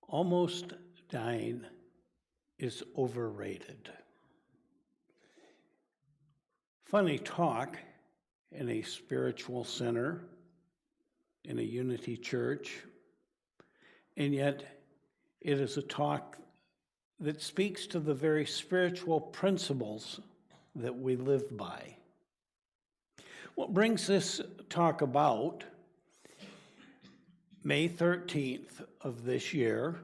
Almost dying is overrated. Funny talk in a spiritual center, in a unity church, and yet it is a talk that speaks to the very spiritual principles that we live by. What brings this talk about, May 13th of this year,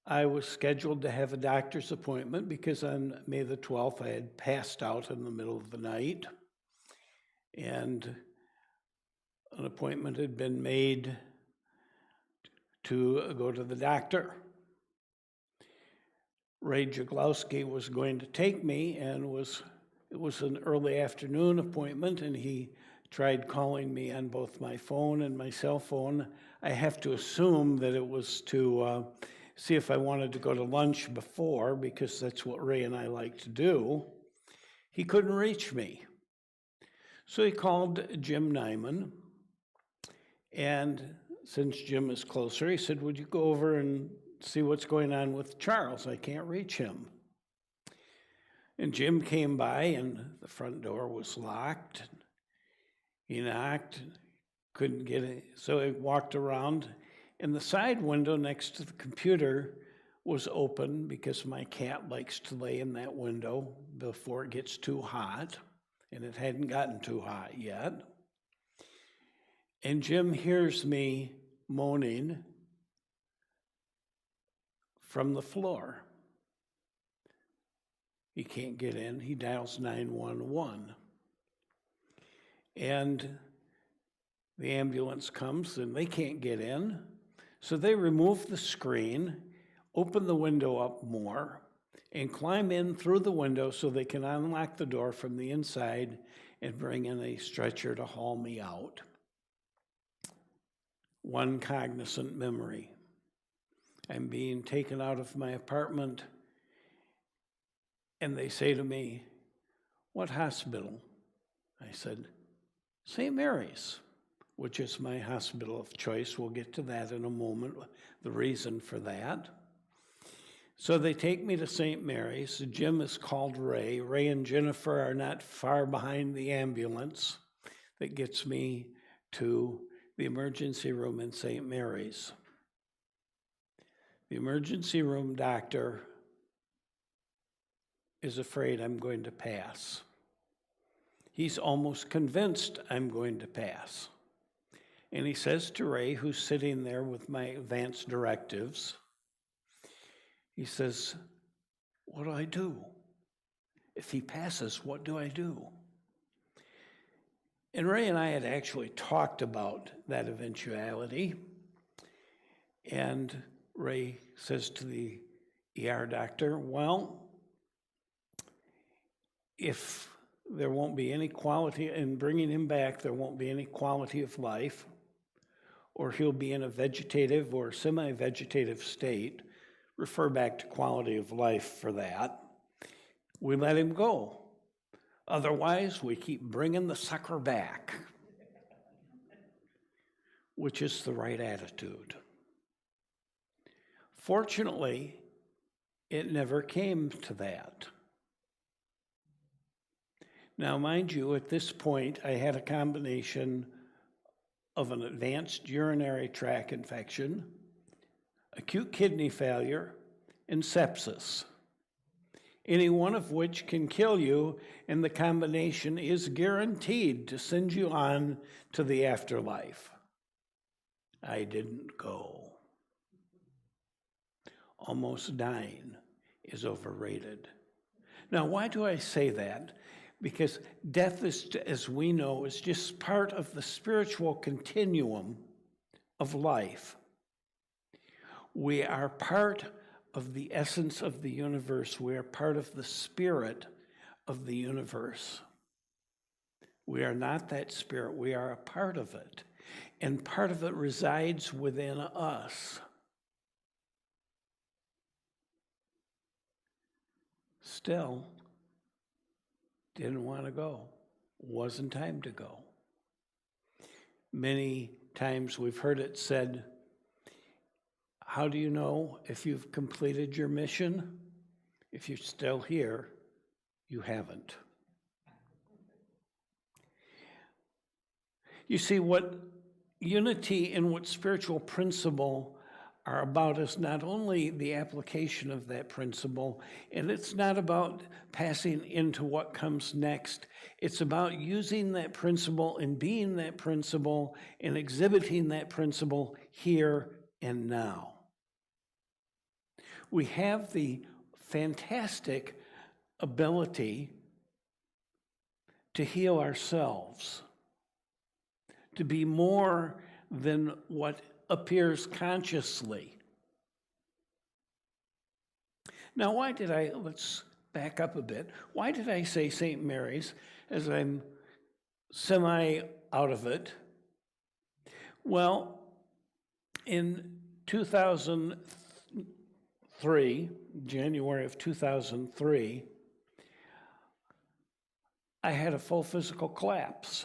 I was scheduled to have a doctor's appointment because on May the 12th I had passed out in the middle of the night, and an appointment had been made to go to the doctor. Ray Jaglowski was going to take me, and it was an early afternoon appointment, and he tried calling me on both my phone and my cell phone. I have to assume that it was to see if I wanted to go to lunch before, because that's what Ray and I like to do. He couldn't reach me. So he called Jim Nyman, and since Jim is closer, he said, "Would you go over and see what's going on with Charles? I can't reach him." And Jim came by, and the front door was locked. He knocked, couldn't get it, so he walked around, and the side window next to the computer was open because my cat likes to lay in that window before it gets too hot, and it hadn't gotten too hot yet. And Jim hears me moaning from the floor. He can't get in. He dials 911. And the ambulance comes, and they can't get in. So they remove the screen, open the window up more, and climb in through the window so they can unlock the door from the inside and bring in a stretcher to haul me out. One cognizant memory. I'm being taken out of my apartment, and they say to me, "What hospital?" I said, "St. Mary's," which is my hospital of choice. We'll get to that in a moment, the reason for that. So they take me to St. Mary's. Jim is called Ray. Ray and Jennifer are not far behind the ambulance that gets me to the emergency room in St. Mary's. The emergency room doctor is afraid I'm going to pass. He's almost convinced I'm going to pass. And he says to Ray, who's sitting there with my advance directives, he says, "What do I do? If he passes, what do I do?" And Ray and I had actually talked about that eventuality. And Ray says to the ER doctor, "Well, if there won't be any quality in bringing him back, there won't be any quality of life, or he'll be in a vegetative or semi-vegetative state. Refer back to quality of life for that. We let him go. Otherwise, we keep bringing the sucker back," which is the right attitude. Fortunately, it never came to that. Now, mind you, at this point, I had a combination of an advanced urinary tract infection, acute kidney failure, and sepsis, any one of which can kill you, and the combination is guaranteed to send you on to the afterlife. I didn't go. Almost dying is overrated. Now, why do I say that? Because death, as we know, is just part of the spiritual continuum of life. We are part of the essence of the universe. We are part of the spirit of the universe. We are not that spirit. We are a part of it. And part of it resides within us. Still, didn't want to go. Wasn't time to go. Many times we've heard it said, How do you know if you've completed your mission? If you're still here, you haven't. You see, what unity and what spiritual principle are about is not only the application of that principle, and it's not about passing into what comes next. It's about using that principle and being that principle and exhibiting that principle here and now. We have the fantastic ability to heal ourselves, to be more than what appears consciously. Now, let's back up a bit. Why did I say St. Mary's as I'm semi out of it? Well, in 2003, January of 2003, I had a full physical collapse.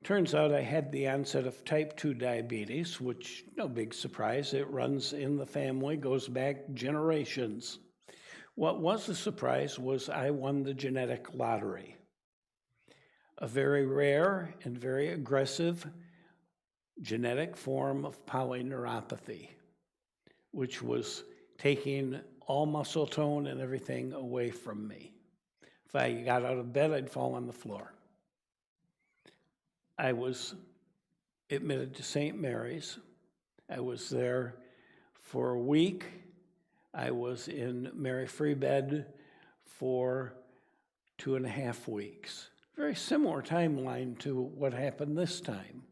Turns out I had the onset of type 2 diabetes, which, no big surprise, it runs in the family, goes back generations. What was a surprise was I won the genetic lottery, a very rare and very aggressive genetic form of polyneuropathy, which was taking all muscle tone and everything away from me. If I got out of bed, I'd fall on the floor. I was admitted to St. Mary's. I was there for a week. I was in Mary Free bed for 2.5 weeks. Very similar timeline to what happened this time.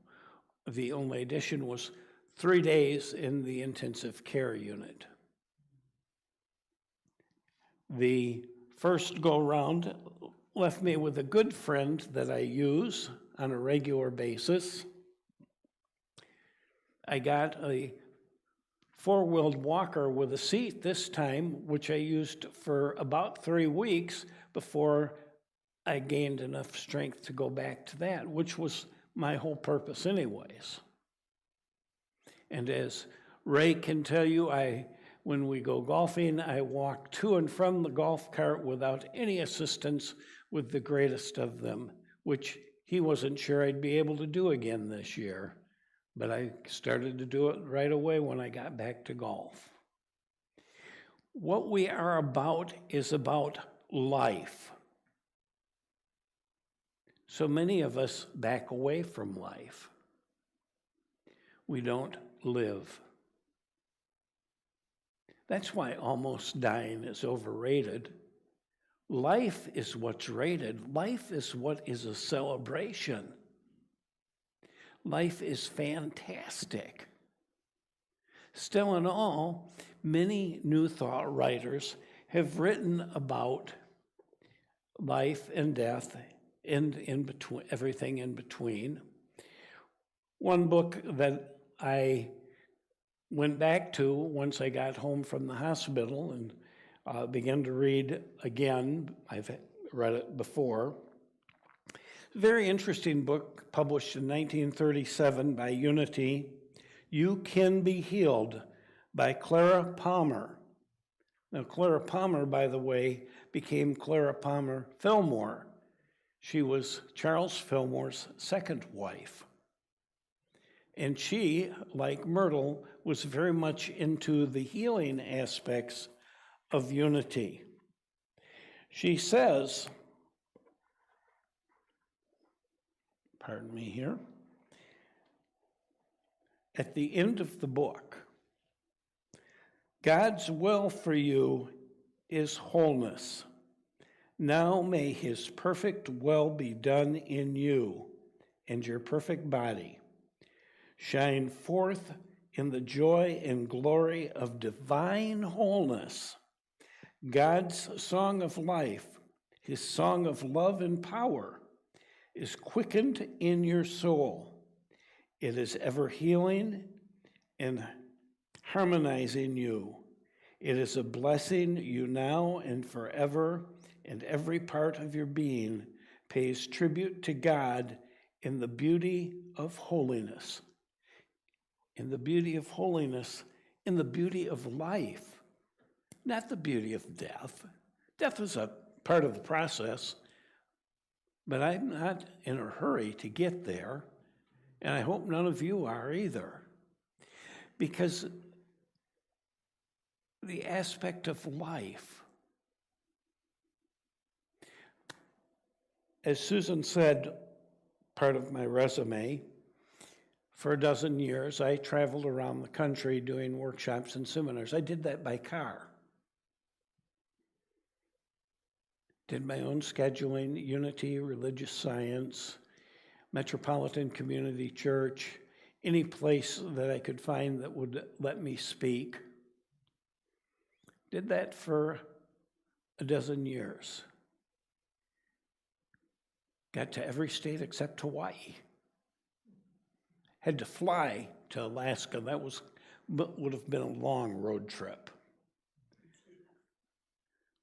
The only addition was 3 days in the intensive care unit. The first go-round left me with a good friend that I use on a regular basis. I got a 4-wheeled walker with a seat this time, which I used for about 3 weeks before I gained enough strength to go back to that, which was my whole purpose anyways. And as Ray can tell you, when we go golfing, I walk to and from the golf cart without any assistance with the greatest of them, which he wasn't sure I'd be able to do again this year. But I started to do it right away when I got back to golf. What we are about is about life. So many of us back away from life. We don't live. That's why almost dying is overrated. Life is what's rated. Life is what is a celebration. Life is fantastic. Still in all, many New Thought writers have written about life and death and in between, everything in between. One book that I went back to once I got home from the hospital and began to read again. I've read it before. Very interesting book published in 1937 by Unity, You Can Be Healed by Clara Palmer. Now, Clara Palmer, by the way, became Clara Palmer Fillmore. She was Charles Fillmore's second wife. And she, like Myrtle, was very much into the healing aspects of Unity. She says, pardon me here, at the end of the book, God's will for you is wholeness. Now may his perfect will be done in you and your perfect body. Shine forth in the joy and glory of divine wholeness. God's song of life, his song of love and power, is quickened in your soul. It is ever healing and harmonizing you. It is a blessing you now and forever, and every part of your being pays tribute to God in the beauty of holiness. In the beauty of holiness in the beauty of life, not the beauty of death. Death is a part of the process, but I'm not in a hurry to get there, and I hope none of you are either, because the aspect of life, as Susan said, part of my resume, for 12 years, I traveled around the country doing workshops and seminars. I did that by car. Did my own scheduling, Unity, Religious Science, Metropolitan Community Church, any place that I could find that would let me speak. Did that for 12 years. Got to every state except Hawaii. Had to fly to Alaska. That would have been a long road trip.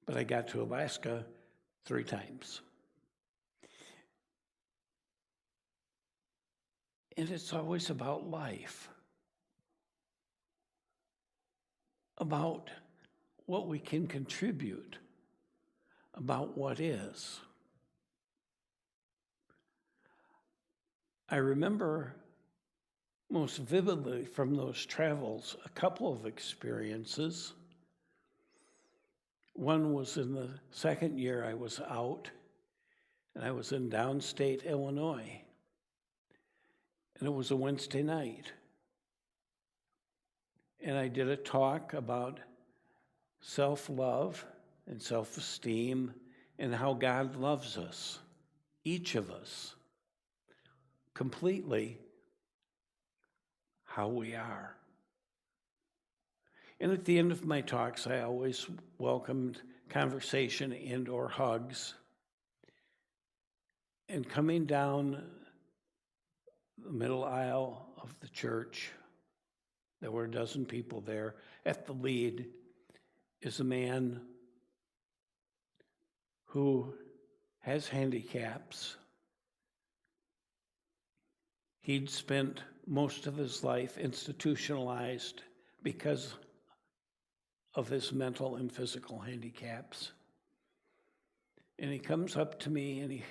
But I got to Alaska 3 times. And it's always about life, about what we can contribute, about what is. I remember most vividly from those travels a couple of experiences. One was in the second year I was out, and I was in downstate Illinois, and it was a Wednesday night. And I did a talk about self-love and self-esteem and how God loves us, each of us, completely how we are. And at the end of my talks, I always welcomed conversation and or hugs. And coming down the middle aisle of the church, there were 12 people there. At the lead is a man who has handicaps. He'd spent most of his life institutionalized because of his mental and physical handicaps. And he comes up to me and he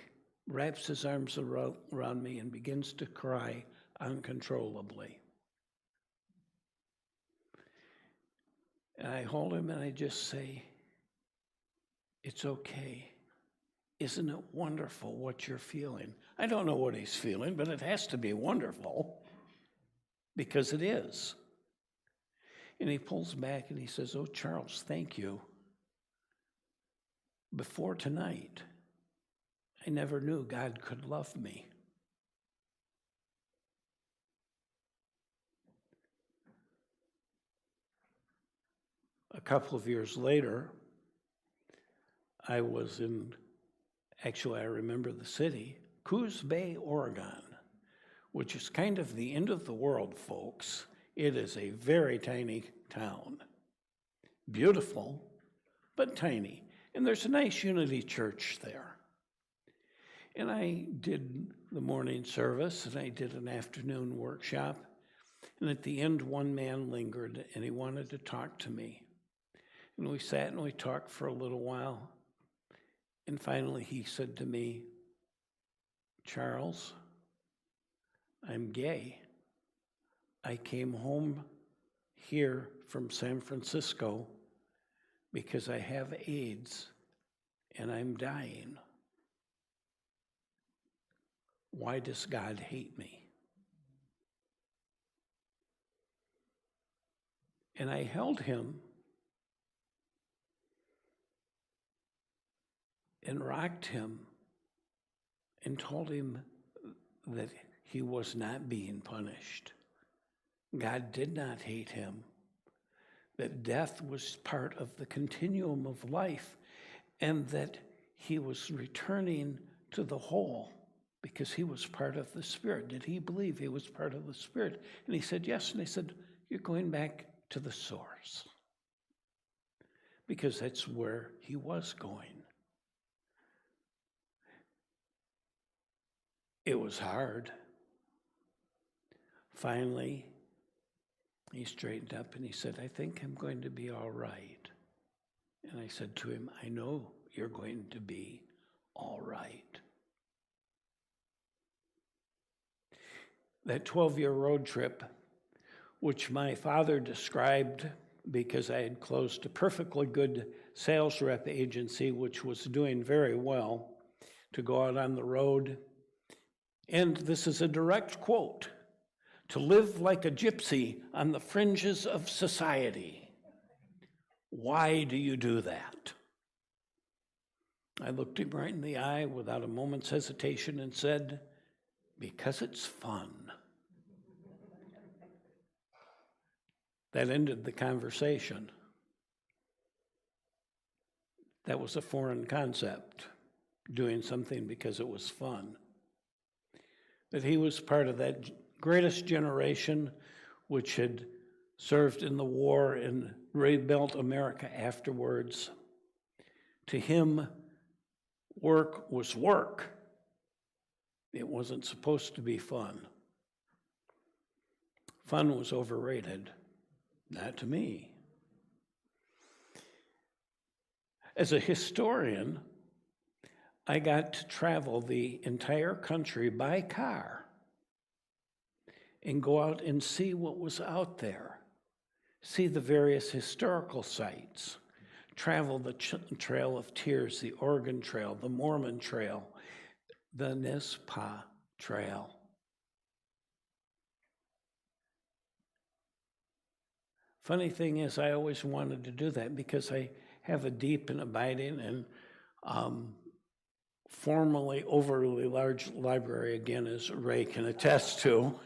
wraps his arms around me and begins to cry uncontrollably. And I hold him and I just say, "It's okay. Isn't it wonderful what you're feeling?" I don't know what he's feeling, but it has to be wonderful because it is. And he pulls back and he says, "Oh, Charles, thank you. Before tonight, I never knew God could love me." A couple of years later, I was actually I remember the city, Coos Bay, Oregon, which is kind of the end of the world, folks. It is a very tiny town. Beautiful, but tiny. And there's a nice Unity church there. And I did the morning service, and I did an afternoon workshop. And at the end, one man lingered, and he wanted to talk to me. And we sat and we talked for a little while. And finally, he said to me, "Charles, I'm gay. I came home here from San Francisco because I have AIDS and I'm dying. Why does God hate me?" And I held him and rocked him and told him that he was not being punished. God did not hate him, that death was part of the continuum of life, and that he was returning to the whole because he was part of the Spirit. Did he believe he was part of the Spirit? And he said, yes. And I said, "You're going back to the source," because that's where he was going. It was hard. Finally, He straightened up and he said, I think I'm going to be all right. And I said to him, I know you're going to be all right. That 12-year road trip, which my father described because I had closed a perfectly good sales rep agency, which was doing very well, to go out on the road. And this is a direct quote, to live like a gypsy on the fringes of society. Why do you do that? I looked him right in the eye without a moment's hesitation and said, because it's fun. That ended the conversation. That was a foreign concept, doing something because it was fun. That he was part of that greatest generation which had served in the war and rebuilt America afterwards. To him, work was work. It wasn't supposed to be fun. Fun was overrated. Not to me. As a historian, I got to travel the entire country by car and go out and see what was out there, see the various historical sites, travel the Trail of Tears, the Oregon Trail, the Mormon Trail, the Nez Perce Trail. Funny thing is, I always wanted to do that because I have a deep and abiding and formerly overly large library, again, as Ray can attest to,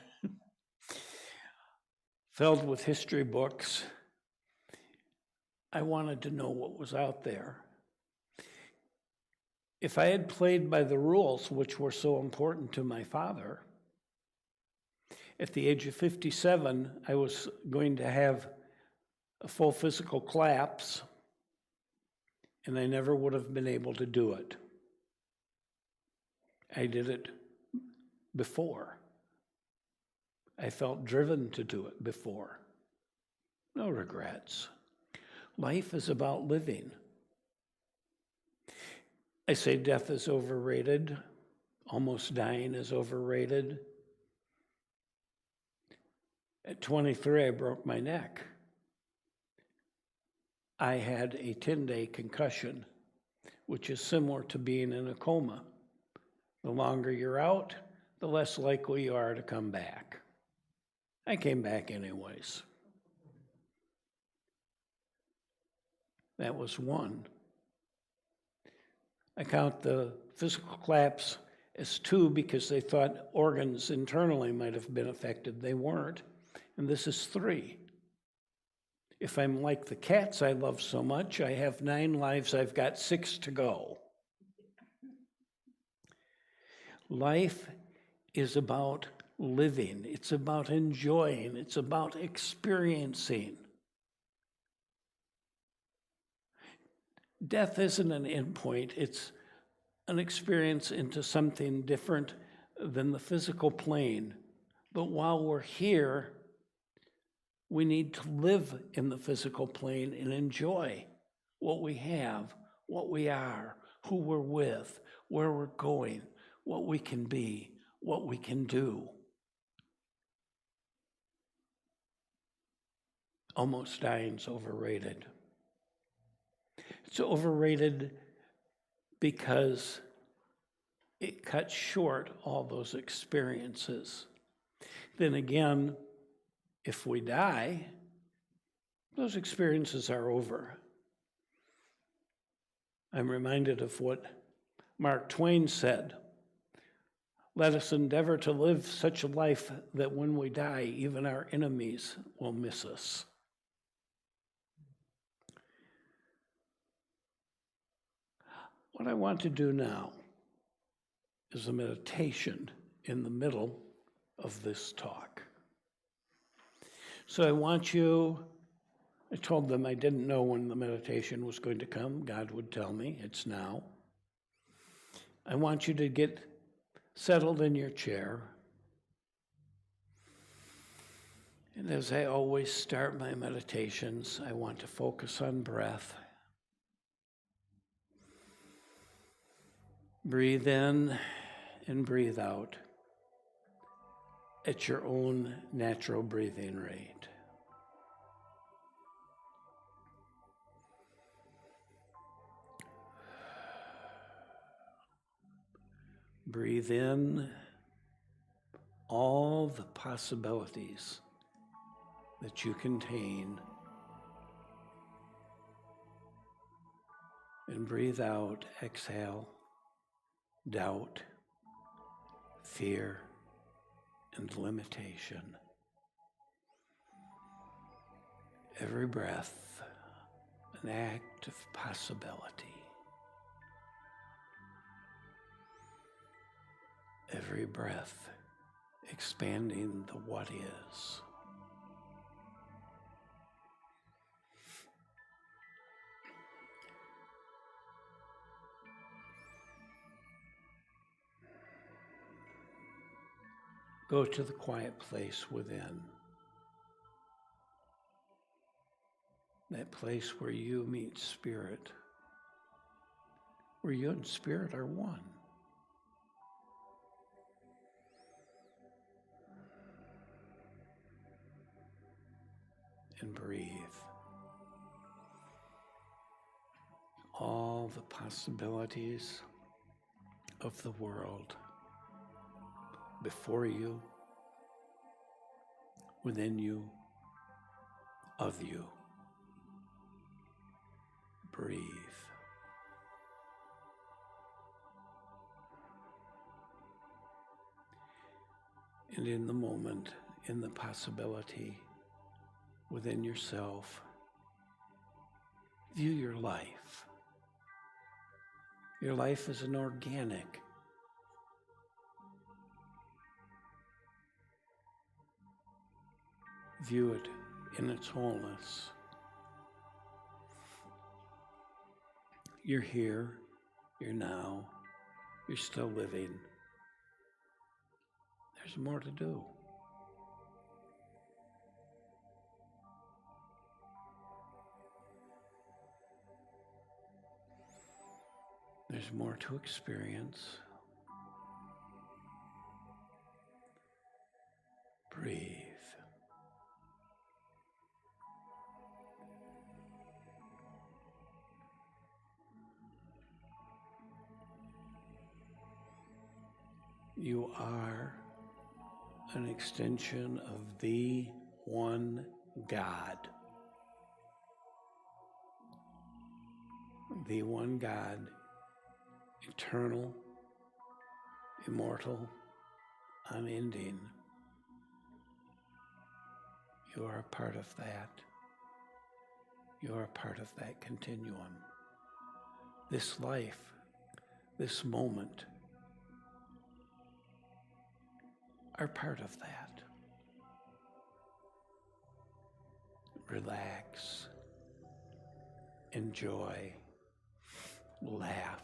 filled with history books. I wanted to know what was out there. If I had played by the rules, which were so important to my father, at the age of 57, I was going to have a full physical collapse, and I never would have been able to do it. I did it before. I felt driven to do it before. No regrets. Life is about living. I say death is overrated. Almost dying is overrated. At 23, I broke my neck. I had a 10-day concussion, which is similar to being in a coma. The longer you're out, the less likely you are to come back. I came back anyways. That was one. I count the physical collapse as two because they thought organs internally might have been affected. They weren't. And this is three. If I'm like the cats I love so much, I have 9 lives, I've got 6 to go. Life is about living. It's about enjoying. It's about experiencing. Death isn't an endpoint. It's an experience into something different than the physical plane. But while we're here, we need to live in the physical plane and enjoy what we have, what we are, who we're with, where we're going, what we can be, what we can do. Almost dying's overrated. It's overrated because it cuts short all those experiences. Then again, if we die, those experiences are over. I'm reminded of what Mark Twain said. Let us endeavor to live such a life that when we die, even our enemies will miss us. What I want to do now is a meditation in the middle of this talk. So I told them I didn't know when the meditation was going to come. God would tell me, it's now. I want you to get settled in your chair. And as I always start my meditations, I want to focus on breath. Breathe in and breathe out at your own natural breathing rate. Breathe in all the possibilities that you contain, and breathe out, exhale, doubt, fear, and limitation. Every breath, an act of possibility. Every breath, expanding the what is. Go to the quiet place within. That place where you meet spirit, where you and spirit are one. And breathe. All the possibilities of the world before you, within you, of you. Breathe. And in the moment, in the possibility within yourself, view your life. Your life is an organic. View it in its wholeness. You're here, you're now, you're still living. There's more to do. There's more to experience. Breathe. You are an extension of the one God. The one God, eternal, immortal, unending. You are a part of that. You are a part of that continuum. This life, this moment, are part of that. Relax, enjoy, laugh.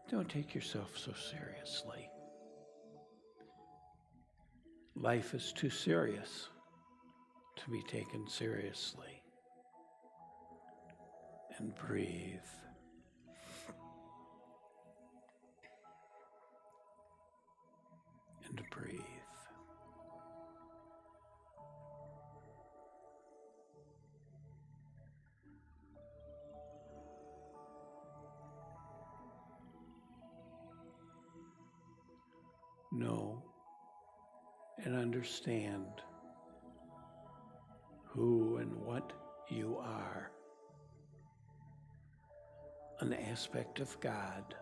Don't take yourself so seriously. Life is too serious to be taken seriously. And breathe. And breathe. Know and understand who and what you are. An aspect of God,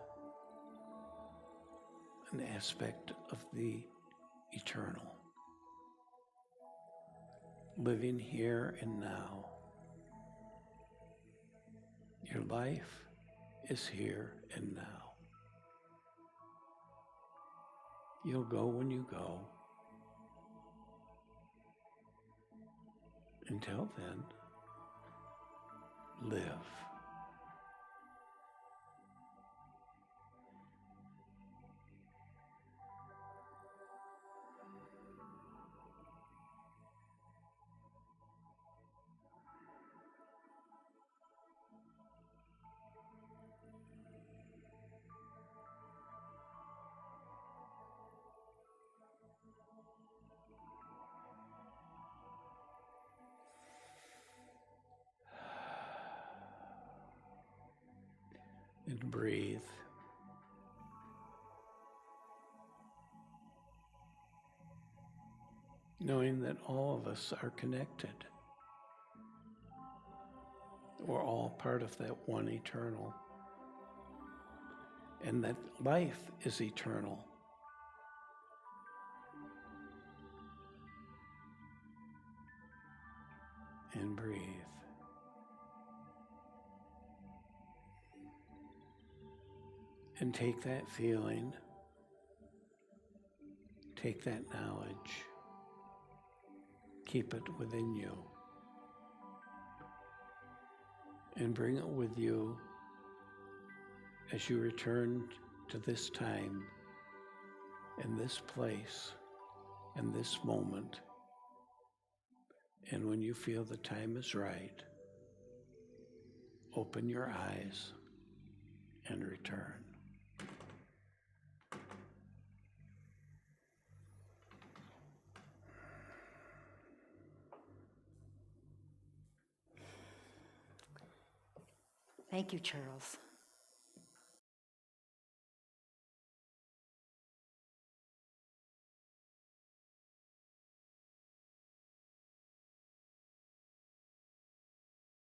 an aspect of the eternal, living here and now. Your life is here and now. You'll go when you go. Until then, live. And breathe. Knowing that all of us are connected. We're all part of that one eternal. And that life is eternal. And breathe. And take that feeling, take that knowledge, keep it within you, and bring it with you as you return to this time, and this place, and this moment. And when you feel the time is right, open your eyes and return. Thank you, Charles.